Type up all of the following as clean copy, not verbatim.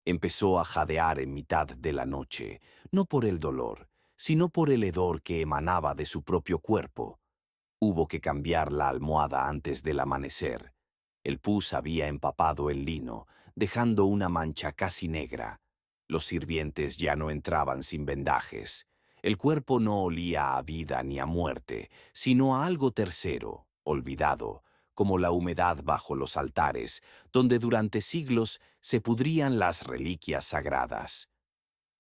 Empezó a jadear en mitad de la noche, no por el dolor, sino por el hedor que emanaba de su propio cuerpo. Hubo que cambiar la almohada antes del amanecer. El pus había empapado el lino, dejando una mancha casi negra. Los sirvientes ya no entraban sin vendajes. El cuerpo no olía a vida ni a muerte, sino a algo tercero, olvidado, como la humedad bajo los altares, donde durante siglos se pudrían las reliquias sagradas.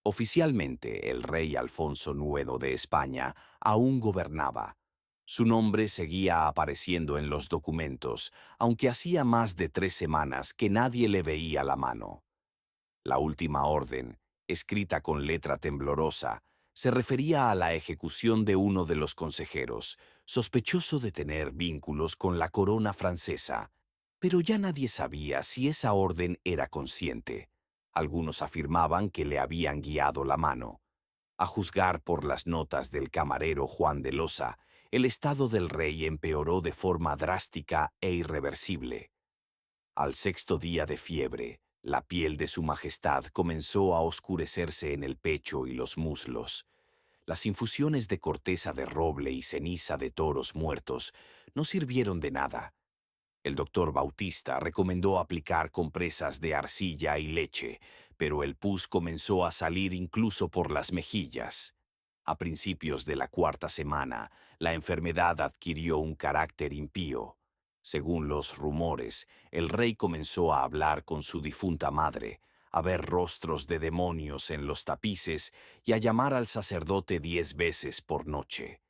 Oficialmente, el rey Alfonso IX de España aún gobernaba. Su nombre seguía apareciendo en los documentos, aunque hacía más de 3 semanas que nadie le veía la mano. La última orden, escrita con letra temblorosa, se refería a la ejecución de uno de los consejeros, sospechoso de tener vínculos con la corona francesa, pero ya nadie sabía si esa orden era consciente. Algunos afirmaban que le habían guiado la mano. A juzgar por las notas del camarero Juan de Losa, el estado del rey empeoró de forma drástica e irreversible. Al 6.º día de fiebre, la piel de su majestad comenzó a oscurecerse en el pecho y los muslos. Las infusiones de corteza de roble y ceniza de toros muertos no sirvieron de nada. El doctor Bautista recomendó aplicar compresas de arcilla y leche, pero el pus comenzó a salir incluso por las mejillas. A principios de la 4.ª semana, la enfermedad adquirió un carácter impío. Según los rumores, el rey comenzó a hablar con su difunta madre, a ver rostros de demonios en los tapices y a llamar al sacerdote 10 veces por noche.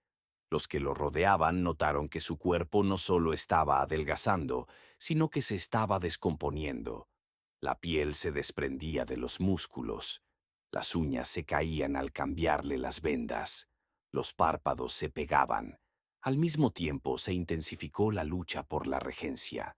Los que lo rodeaban notaron que su cuerpo no solo estaba adelgazando, sino que se estaba descomponiendo. La piel se desprendía de los músculos. Las uñas se caían al cambiarle las vendas. Los párpados se pegaban. Al mismo tiempo se intensificó la lucha por la regencia.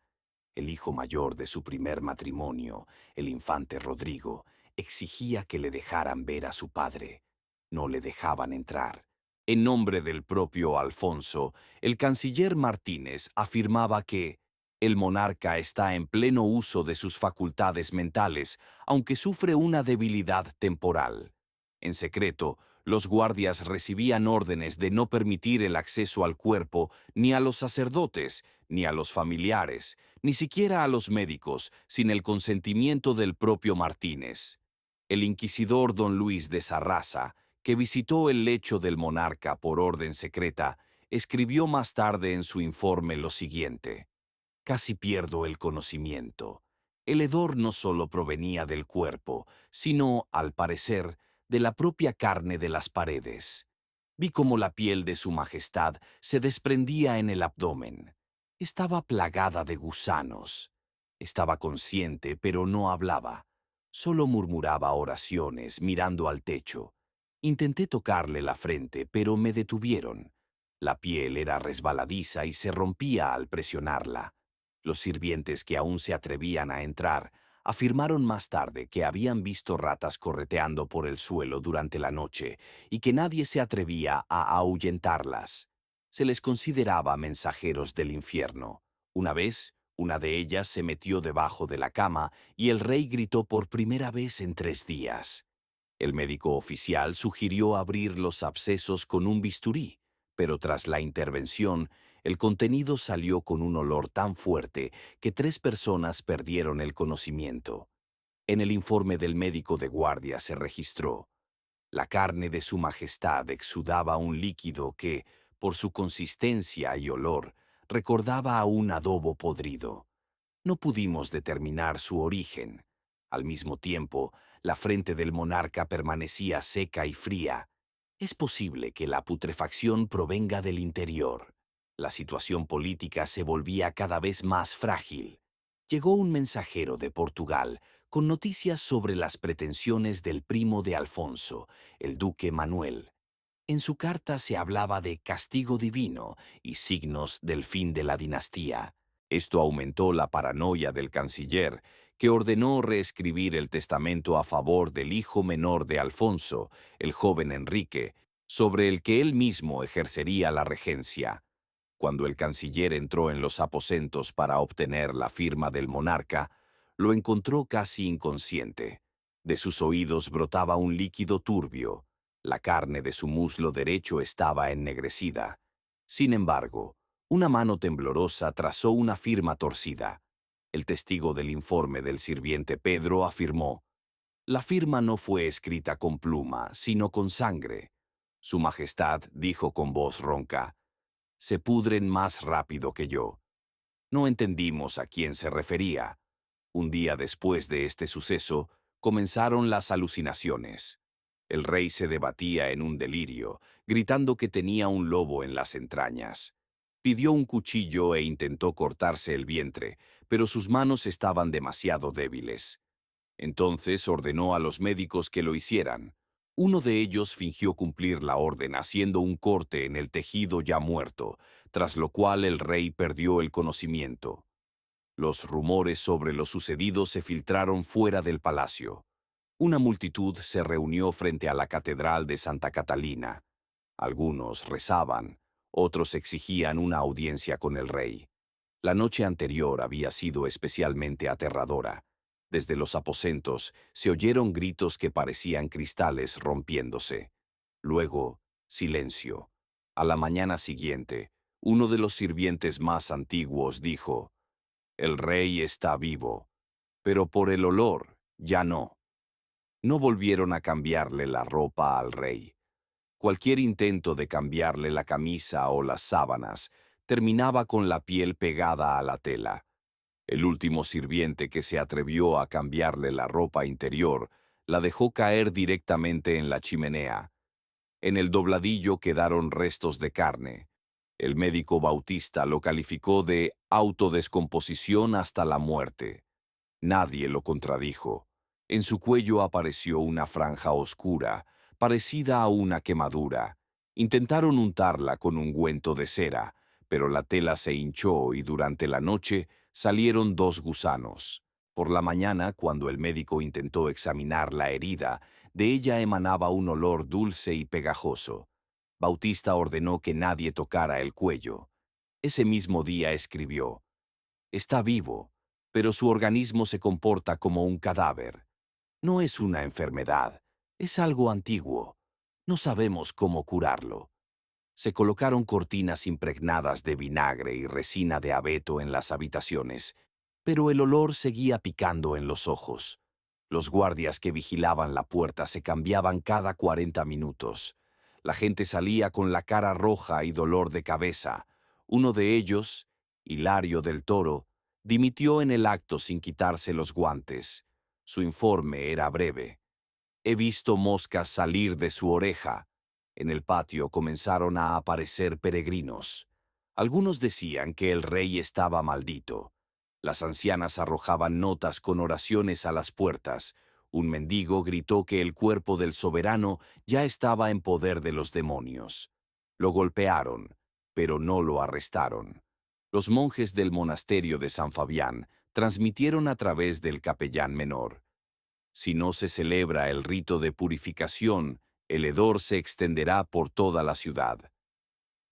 El hijo mayor de su primer matrimonio, el infante Rodrigo, exigía que le dejaran ver a su padre. No le dejaban entrar. En nombre del propio Alfonso, el canciller Martínez afirmaba que el monarca está en pleno uso de sus facultades mentales, aunque sufre una debilidad temporal. En secreto, los guardias recibían órdenes de no permitir el acceso al cuerpo ni a los sacerdotes, ni a los familiares, ni siquiera a los médicos, sin el consentimiento del propio Martínez. El inquisidor don Luis de Sarraza, que visitó el lecho del monarca por orden secreta, escribió más tarde en su informe lo siguiente: «Casi pierdo el conocimiento. El hedor no solo provenía del cuerpo, sino, al parecer, de la propia carne de las paredes. Vi cómo la piel de su majestad se desprendía en el abdomen. Estaba plagada de gusanos. Estaba consciente, pero no hablaba. Solo murmuraba oraciones, mirando al techo. Intenté tocarle la frente, pero me detuvieron. La piel era resbaladiza y se rompía al presionarla. Los sirvientes que aún se atrevían a entrar afirmaron más tarde que habían visto ratas correteando por el suelo durante la noche y que nadie se atrevía a ahuyentarlas. Se les consideraba mensajeros del infierno. Una vez, una de ellas se metió debajo de la cama y el rey gritó por primera vez en 3 días. El médico oficial sugirió abrir los abscesos con un bisturí, pero tras la intervención, el contenido salió con un olor tan fuerte que 3 personas perdieron el conocimiento. En el informe del médico de guardia se registró: la carne de su majestad exudaba un líquido que, por su consistencia y olor, recordaba a un adobo podrido. No pudimos determinar su origen. Al mismo tiempo, la frente del monarca permanecía seca y fría. Es posible que la putrefacción provenga del interior. La situación política se volvía cada vez más frágil. Llegó un mensajero de Portugal con noticias sobre las pretensiones del primo de Alfonso, el duque Manuel. En su carta se hablaba de castigo divino y signos del fin de la dinastía. Esto aumentó la paranoia del canciller, que ordenó reescribir el testamento a favor del hijo menor de Alfonso, el joven Enrique, sobre el que él mismo ejercería la regencia. Cuando el canciller entró en los aposentos para obtener la firma del monarca, lo encontró casi inconsciente. De sus oídos brotaba un líquido turbio. La carne de su muslo derecho estaba ennegrecida. Sin embargo, una mano temblorosa trazó una firma torcida. El testigo del informe del sirviente Pedro afirmó: la firma no fue escrita con pluma, sino con sangre. Su Majestad dijo con voz ronca: se pudren más rápido que yo. No entendimos a quién se refería. Un día después de este suceso, comenzaron las alucinaciones. El rey se debatía en un delirio, gritando que tenía un lobo en las entrañas. Pidió un cuchillo e intentó cortarse el vientre, pero sus manos estaban demasiado débiles. Entonces ordenó a los médicos que lo hicieran. Uno de ellos fingió cumplir la orden haciendo un corte en el tejido ya muerto, tras lo cual el rey perdió el conocimiento. Los rumores sobre lo sucedido se filtraron fuera del palacio. Una multitud se reunió frente a la catedral de Santa Catalina. Algunos rezaban, otros exigían una audiencia con el rey. La noche anterior había sido especialmente aterradora. Desde los aposentos se oyeron gritos que parecían cristales rompiéndose. Luego, silencio. A la mañana siguiente, uno de los sirvientes más antiguos dijo: el rey está vivo, pero por el olor, ya no. No volvieron a cambiarle la ropa al rey. Cualquier intento de cambiarle la camisa o las sábanas terminaba con la piel pegada a la tela. El último sirviente que se atrevió a cambiarle la ropa interior la dejó caer directamente en la chimenea. En el dobladillo quedaron restos de carne. El médico Bautista lo calificó de autodescomposición hasta la muerte. Nadie lo contradijo. En su cuello apareció una franja oscura, parecida a una quemadura. Intentaron untarla con ungüento de cera, pero la tela se hinchó y durante la noche salieron 2 gusanos. Por la mañana, cuando el médico intentó examinar la herida, de ella emanaba un olor dulce y pegajoso. Bautista ordenó que nadie tocara el cuello. Ese mismo día escribió: está vivo, pero su organismo se comporta como un cadáver. No es una enfermedad, es algo antiguo. No sabemos cómo curarlo. Se colocaron cortinas impregnadas de vinagre y resina de abeto en las habitaciones, pero el olor seguía picando en los ojos. Los guardias que vigilaban la puerta se cambiaban cada 40 minutos. La gente salía con la cara roja y dolor de cabeza. Uno de ellos, Hilario del Toro, dimitió en el acto sin quitarse los guantes. Su informe era breve. He visto moscas salir de su oreja. En el patio comenzaron a aparecer peregrinos. Algunos decían que el rey estaba maldito. Las ancianas arrojaban notas con oraciones a las puertas. Un mendigo gritó que el cuerpo del soberano ya estaba en poder de los demonios. Lo golpearon, pero no lo arrestaron. Los monjes del monasterio de San Fabián transmitieron a través del capellán menor: si no se celebra el rito de purificación, el hedor se extenderá por toda la ciudad.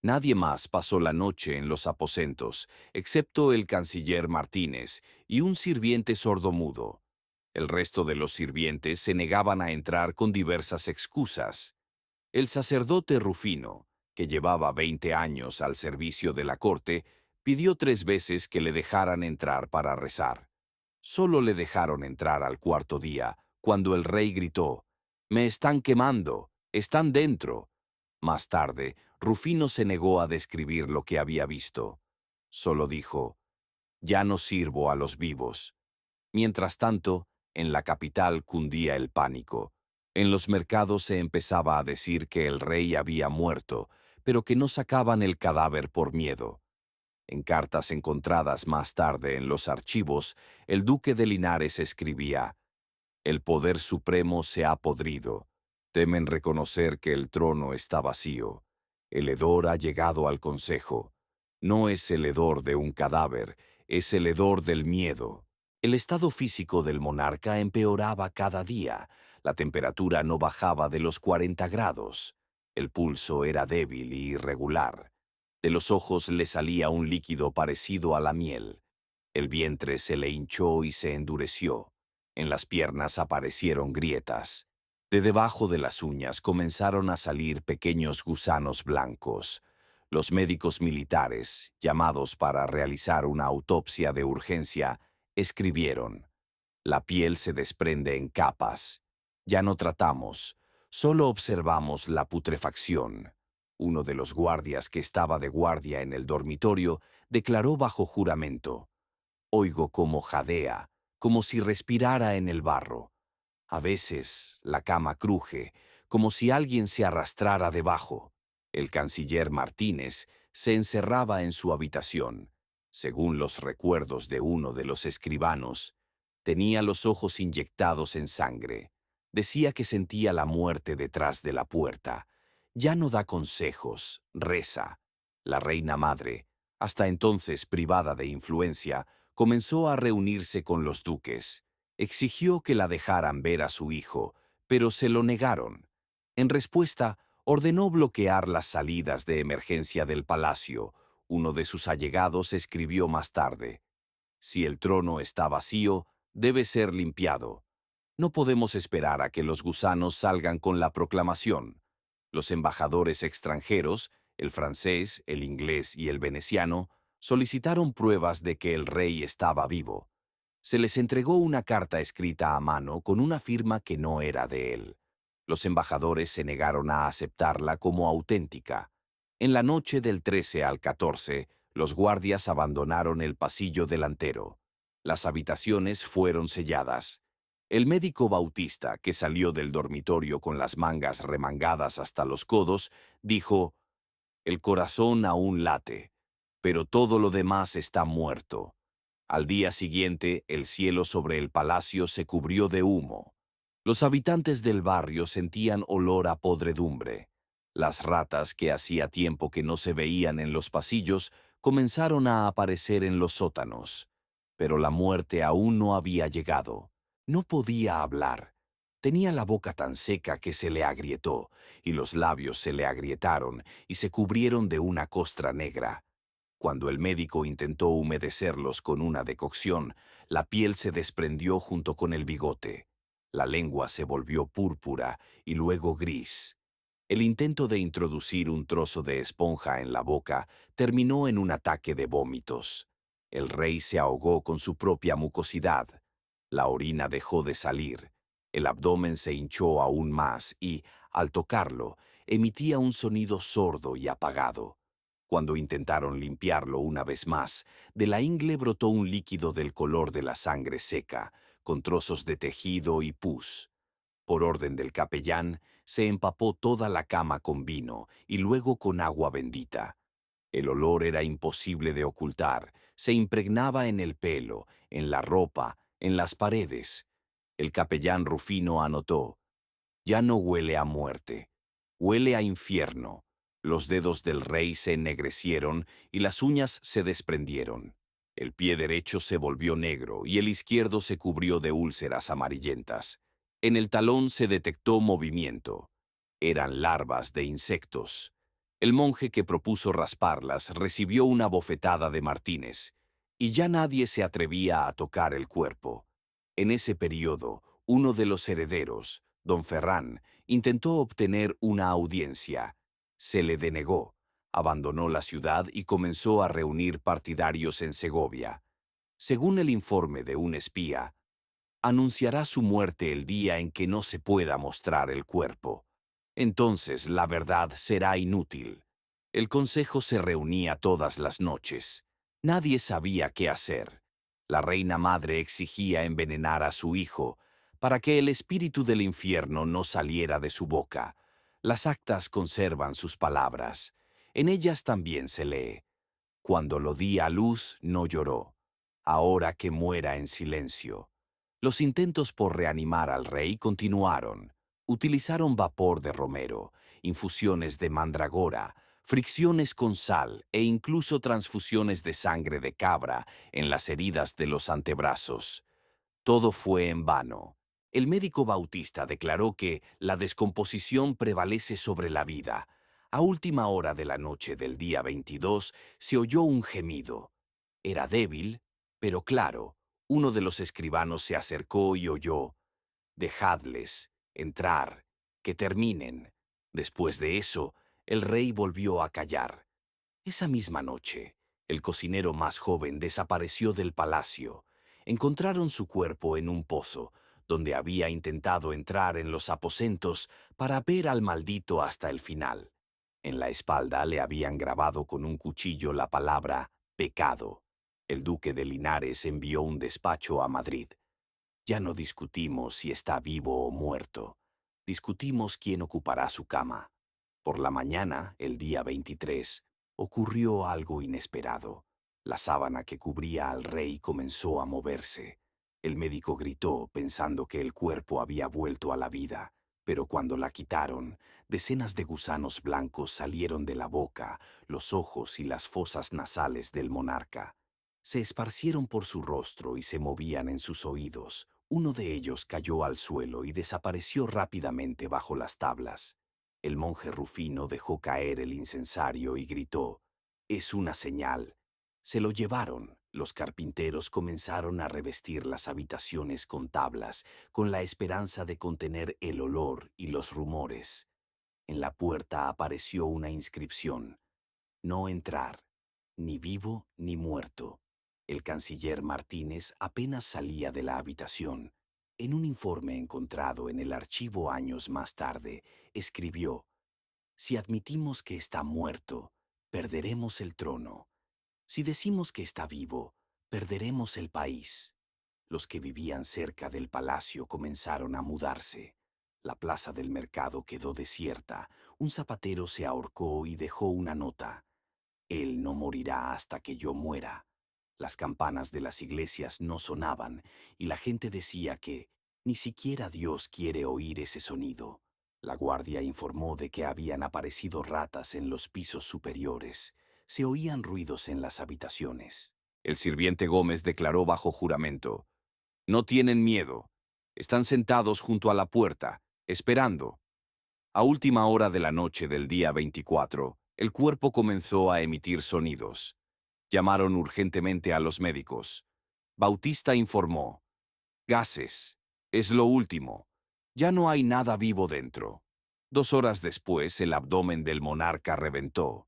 Nadie más pasó la noche en los aposentos, excepto el canciller Martínez y un sirviente sordomudo. El resto de los sirvientes se negaban a entrar con diversas excusas. El sacerdote Rufino, que llevaba 20 años al servicio de la corte, pidió 3 veces que le dejaran entrar para rezar. Solo le dejaron entrar al 4.º día, cuando el rey gritó: «¡Me están quemando! ¡Están dentro!». Más tarde, Rufino se negó a describir lo que había visto. Solo dijo: «Ya no sirvo a los vivos». Mientras tanto, en la capital cundía el pánico. En los mercados se empezaba a decir que el rey había muerto, pero que no sacaban el cadáver por miedo. En cartas encontradas más tarde en los archivos, el duque de Linares escribía: «El poder supremo se ha podrido. Temen reconocer que el trono está vacío. El hedor ha llegado al consejo. No es el hedor de un cadáver, es el hedor del miedo». El estado físico del monarca empeoraba cada día. La temperatura no bajaba de los 40 grados. El pulso era débil y irregular. De los ojos le salía un líquido parecido a la miel. El vientre se le hinchó y se endureció. En las piernas aparecieron grietas. De debajo de las uñas comenzaron a salir pequeños gusanos blancos. Los médicos militares, llamados para realizar una autopsia de urgencia, escribieron: la piel se desprende en capas. Ya no tratamos, solo observamos la putrefacción. Uno de los guardias que estaba de guardia en el dormitorio declaró bajo juramento: oigo cómo jadea, como si respirara en el barro. A veces la cama cruje, como si alguien se arrastrara debajo. El canciller Martínez se encerraba en su habitación. Según los recuerdos de uno de los escribanos, tenía los ojos inyectados en sangre. Decía que sentía la muerte detrás de la puerta. Ya no da consejos, reza. La reina madre, hasta entonces privada de influencia, comenzó a reunirse con los duques. Exigió que la dejaran ver a su hijo, pero se lo negaron. En respuesta, ordenó bloquear las salidas de emergencia del palacio. Uno de sus allegados escribió más tarde: si el trono está vacío, debe ser limpiado. No podemos esperar a que los gusanos salgan con la proclamación. Los embajadores extranjeros, el francés, el inglés y el veneciano, solicitaron pruebas de que el rey estaba vivo. Se les entregó una carta escrita a mano con una firma que no era de él. Los embajadores se negaron a aceptarla como auténtica. En la noche del 13 al 14, los guardias abandonaron el pasillo delantero. Las habitaciones fueron selladas. El médico Bautista, que salió del dormitorio con las mangas remangadas hasta los codos, dijo: el corazón aún late, pero todo lo demás está muerto. Al día siguiente, el cielo sobre el palacio se cubrió de humo. Los habitantes del barrio sentían olor a podredumbre. Las ratas, que hacía tiempo que no se veían en los pasillos, comenzaron a aparecer en los sótanos. Pero la muerte aún no había llegado. No podía hablar. Tenía la boca tan seca que se le agrietó, y los labios se le agrietaron y se cubrieron de una costra negra. Cuando el médico intentó humedecerlos con una decocción, la piel se desprendió junto con el bigote. La lengua se volvió púrpura y luego gris. El intento de introducir un trozo de esponja en la boca terminó en un ataque de vómitos. El rey se ahogó con su propia mucosidad. La orina dejó de salir. El abdomen se hinchó aún más y, al tocarlo, emitía un sonido sordo y apagado. Cuando intentaron limpiarlo una vez más, de la ingle brotó un líquido del color de la sangre seca, con trozos de tejido y pus. Por orden del capellán, se empapó toda la cama con vino y luego con agua bendita. El olor era imposible de ocultar, se impregnaba en el pelo, en la ropa, en las paredes. El capellán Rufino anotó: ya no huele a muerte, huele a infierno. Los dedos del rey se ennegrecieron y las uñas se desprendieron. El pie derecho se volvió negro y el izquierdo se cubrió de úlceras amarillentas. En el talón se detectó movimiento. Eran larvas de insectos. El monje que propuso rasparlas recibió una bofetada de Martínez, y ya nadie se atrevía a tocar el cuerpo. En ese periodo, uno de los herederos, don Ferrán, intentó obtener una audiencia. Se le denegó, abandonó la ciudad y comenzó a reunir partidarios en Segovia. Según el informe de un espía, anunciará su muerte el día en que no se pueda mostrar el cuerpo. Entonces la verdad será inútil. El consejo se reunía todas las noches. Nadie sabía qué hacer. La reina madre exigía envenenar a su hijo, para que el espíritu del infierno no saliera de su boca. Las actas conservan sus palabras. En ellas también se lee: cuando lo di a luz no lloró. Ahora que muera en silencio. Los intentos por reanimar al rey continuaron. Utilizaron vapor de romero, infusiones de mandragora, fricciones con sal e incluso transfusiones de sangre de cabra en las heridas de los antebrazos. Todo fue en vano. El médico Bautista declaró que la descomposición prevalece sobre la vida. A última hora de la noche del día 22 se oyó un gemido. Era débil, pero claro, Uno de los escribanos se acercó y oyó: «Dejadles entrar, que terminen». Después de eso, el rey volvió a callar. Esa misma noche, el cocinero más joven desapareció del palacio. Encontraron su cuerpo en un pozo, donde había intentado entrar en los aposentos para ver al maldito hasta el final. En la espalda le habían grabado con un cuchillo la palabra pecado. El duque de Linares envió un despacho a Madrid. Ya no discutimos si está vivo o muerto. Discutimos quién ocupará su cama. Por la mañana, el día 23, ocurrió algo inesperado. La sábana que cubría al rey comenzó a moverse. El médico gritó pensando que el cuerpo había vuelto a la vida, pero cuando la quitaron, decenas de gusanos blancos salieron de la boca, los ojos y las fosas nasales del monarca. Se esparcieron por su rostro y se movían en sus oídos. Uno de ellos cayó al suelo y desapareció rápidamente bajo las tablas. El monje Rufino dejó caer el incensario y gritó: «Es una señal». Se lo llevaron. Los carpinteros comenzaron a revestir las habitaciones con tablas, con la esperanza de contener el olor y los rumores. En la puerta apareció una inscripción: «No entrar, ni vivo ni muerto». El canciller Martínez apenas salía de la habitación. En un informe encontrado en el archivo años más tarde, escribió: «Si admitimos que está muerto, perderemos el trono. Si decimos que está vivo, perderemos el país». Los que vivían cerca del palacio comenzaron a mudarse. La plaza del mercado quedó desierta. Un zapatero se ahorcó y dejó una nota: «Él no morirá hasta que yo muera». Las campanas de las iglesias no sonaban y la gente decía que ni siquiera Dios quiere oír ese sonido. La guardia informó de que habían aparecido ratas en los pisos superiores. Se oían ruidos en las habitaciones. El sirviente Gómez declaró bajo juramento: «No tienen miedo. Están sentados junto a la puerta, esperando». A última hora de la noche del día 24, el cuerpo comenzó a emitir sonidos. Llamaron urgentemente a los médicos. Bautista informó: «Gases. Es lo último. Ya no hay nada vivo dentro». 2 horas después, el abdomen del monarca reventó.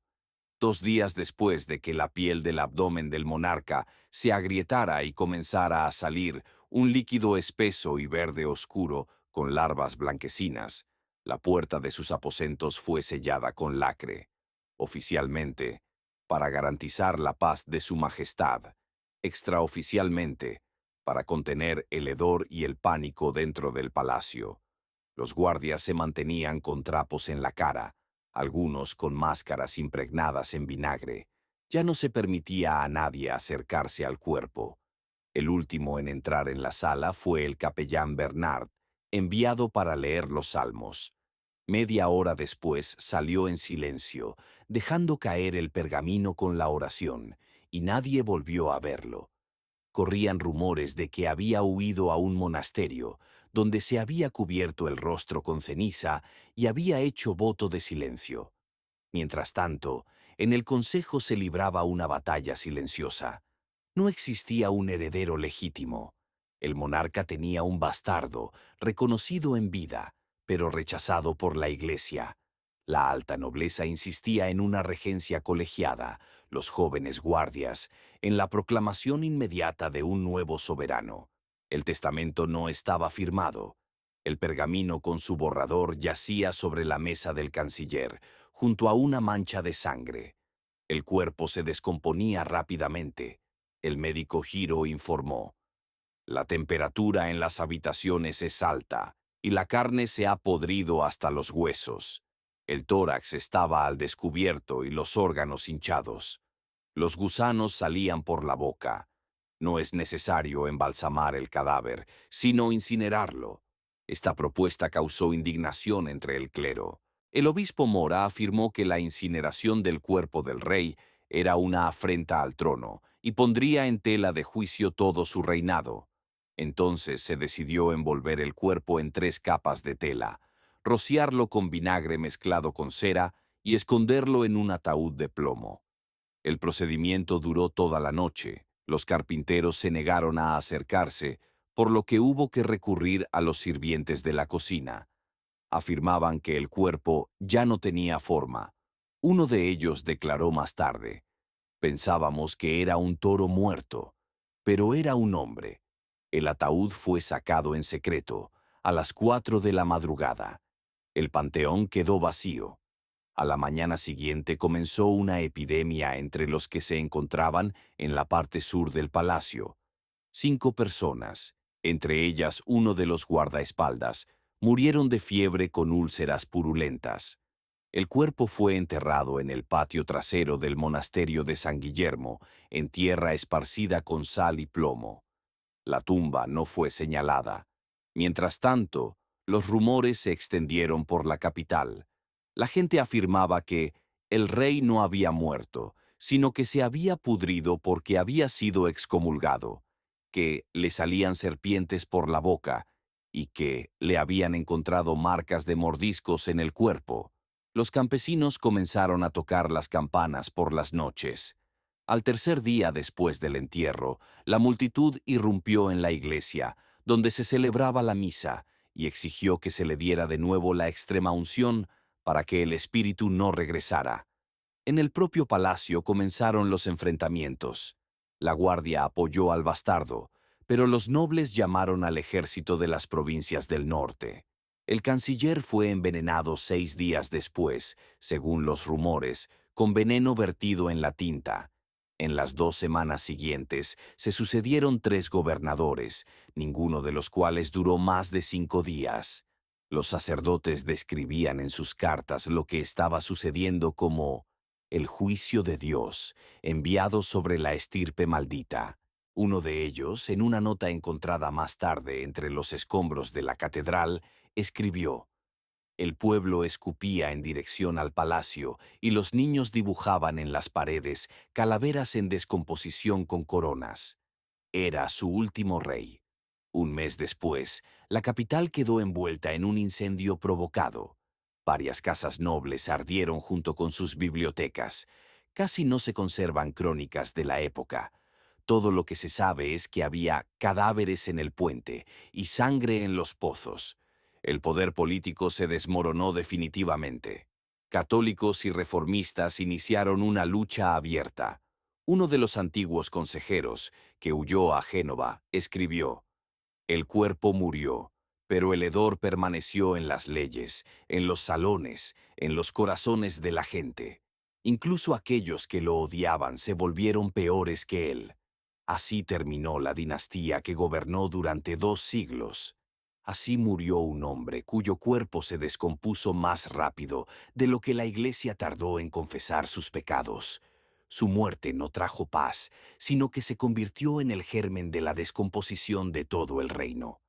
2 días después de que la piel del abdomen del monarca se agrietara y comenzara a salir un líquido espeso y verde oscuro con larvas blanquecinas, la puerta de sus aposentos fue sellada con lacre. Oficialmente, para garantizar la paz de su majestad; extraoficialmente, para contener el hedor y el pánico dentro del palacio. Los guardias se mantenían con trapos en la cara, algunos con máscaras impregnadas en vinagre. Ya no se permitía a nadie acercarse al cuerpo. El último en entrar en la sala fue el capellán Bernard, enviado para leer los salmos. Media hora después salió en silencio, dejando caer el pergamino con la oración, y nadie volvió a verlo. Corrían rumores de que había huido a un monasterio, donde se había cubierto el rostro con ceniza y había hecho voto de silencio. Mientras tanto, en el consejo se libraba una batalla silenciosa. No existía un heredero legítimo. El monarca tenía un bastardo, reconocido en vida, pero rechazado por la Iglesia. La alta nobleza insistía en una regencia colegiada, los jóvenes guardias, en la proclamación inmediata de un nuevo soberano. El testamento no estaba firmado. El pergamino con su borrador yacía sobre la mesa del canciller, junto a una mancha de sangre. El cuerpo se descomponía rápidamente. El médico Giro informó: «La temperatura en las habitaciones es alta y la carne se ha podrido hasta los huesos. El tórax estaba al descubierto y los órganos hinchados. Los gusanos salían por la boca. No es necesario embalsamar el cadáver, sino incinerarlo». Esta propuesta causó indignación entre el clero. El obispo Mora afirmó que la incineración del cuerpo del rey era una afrenta al trono y pondría en tela de juicio todo su reinado. Entonces se decidió envolver el cuerpo en 3 capas de tela, rociarlo con vinagre mezclado con cera y esconderlo en un ataúd de plomo. El procedimiento duró toda la noche. Los carpinteros se negaron a acercarse, por lo que hubo que recurrir a los sirvientes de la cocina. Afirmaban que el cuerpo ya no tenía forma. Uno de ellos declaró más tarde: pensábamos que era un toro muerto, pero era un hombre. El ataúd fue sacado en secreto, a las 4 de la madrugada. El panteón quedó vacío. A la mañana siguiente comenzó una epidemia entre los que se encontraban en la parte sur del palacio. 5 personas, entre ellas uno de los guardaespaldas, murieron de fiebre con úlceras purulentas. El cuerpo fue enterrado en el patio trasero del monasterio de San Guillermo, en tierra esparcida con sal y plomo. La tumba no fue señalada. Mientras tanto, los rumores se extendieron por la capital. La gente afirmaba que el rey no había muerto, sino que se había pudrido porque había sido excomulgado, que le salían serpientes por la boca y que le habían encontrado marcas de mordiscos en el cuerpo. Los campesinos comenzaron a tocar las campanas por las noches. Al tercer día después del entierro, la multitud irrumpió en la iglesia, donde se celebraba la misa, y exigió que se le diera de nuevo la extrema unción para que el espíritu no regresara. En el propio palacio comenzaron los enfrentamientos. La guardia apoyó al bastardo, pero los nobles llamaron al ejército de las provincias del norte. El canciller fue envenenado 6 días después, según los rumores, con veneno vertido en la tinta. En las 2 semanas siguientes se sucedieron 3 gobernadores, ninguno de los cuales duró más de 5 días. Los sacerdotes describían en sus cartas lo que estaba sucediendo como el juicio de Dios, enviado sobre la estirpe maldita. Uno de ellos, en una nota encontrada más tarde entre los escombros de la catedral, escribió: el pueblo escupía en dirección al palacio y los niños dibujaban en las paredes calaveras en descomposición con coronas. Era su último rey. Un mes después, la capital quedó envuelta en un incendio provocado. Varias casas nobles ardieron junto con sus bibliotecas. Casi no se conservan crónicas de la época. Todo lo que se sabe es que había cadáveres en el puente y sangre en los pozos. El poder político se desmoronó definitivamente. Católicos y reformistas iniciaron una lucha abierta. Uno de los antiguos consejeros, que huyó a Génova, escribió: el cuerpo murió, pero el hedor permaneció en las leyes, en los salones, en los corazones de la gente. Incluso aquellos que lo odiaban se volvieron peores que él. Así terminó la dinastía que gobernó durante 2 siglos. Así murió un hombre cuyo cuerpo se descompuso más rápido de lo que la Iglesia tardó en confesar sus pecados. Su muerte no trajo paz, sino que se convirtió en el germen de la descomposición de todo el reino.